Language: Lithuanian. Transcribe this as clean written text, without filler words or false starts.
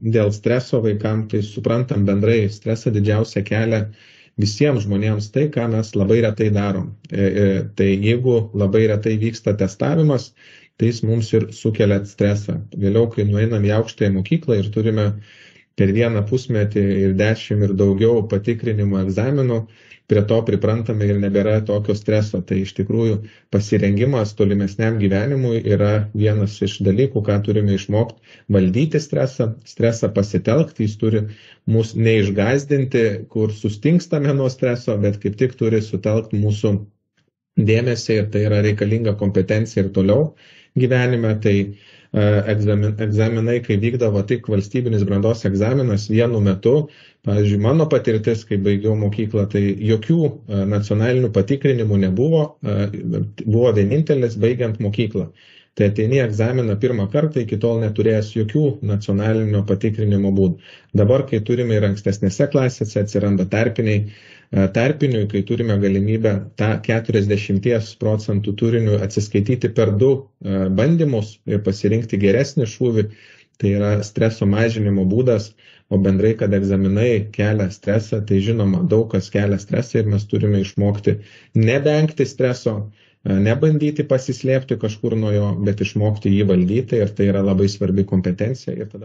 dėl streso vaikams, tai suprantam bendrai, stresą didžiausia kelia visiems žmonėms tai, ką mes labai retai darom. Tai jeigu labai retai vyksta testavimas, tai jis mums ir sukelia stresą. Vėliau, kai nueinam į aukštąją mokyklą ir turime per vieną pusmetį ir 10 ir daugiau patikrinimų egzaminų, prie to priprantame ir nebėra tokio streso. Tai iš tikrųjų pasirengimas tolimesniam gyvenimui yra vienas iš dalykų, ką turime išmokti valdyti stresą pasitelkti, jis turi mus neišgazdinti, kur sustingstame nuo streso, bet kaip tik turi sutelkti mūsų dėmesį ir tai yra reikalinga kompetencija ir toliau gyvenime. Tai egzaminai, kai vykdavo tik valstybinis brandos egzaminas vienu metu, pavyzdžiui, mano patirtis, kai baigiau mokyklą, tai jokių nacionalinių patikrinimų nebuvo, buvo vienintelis baigiant mokyklą. Tai ateini egzaminą pirmą kartą, iki tol neturėjęs jokių nacionalinio patikrinimo būdų. Dabar, kai turime ir ankstesnėse klasėse, atsiranda tarpinių, kai turime galimybę tą 40% turinių atsiskaityti per 2 bandymus ir pasirinkti geresnį šūvį, tai yra streso mažinimo būdas, o bendrai, kad egzaminai kelia stresą, tai žinoma, daug kas kelia stresą ir mes turime išmokti nebengti streso, nebandyti pasislėpti kažkur nuo jo, bet išmokti jį valdyti ir tai yra labai svarbi kompetencija. Ir tada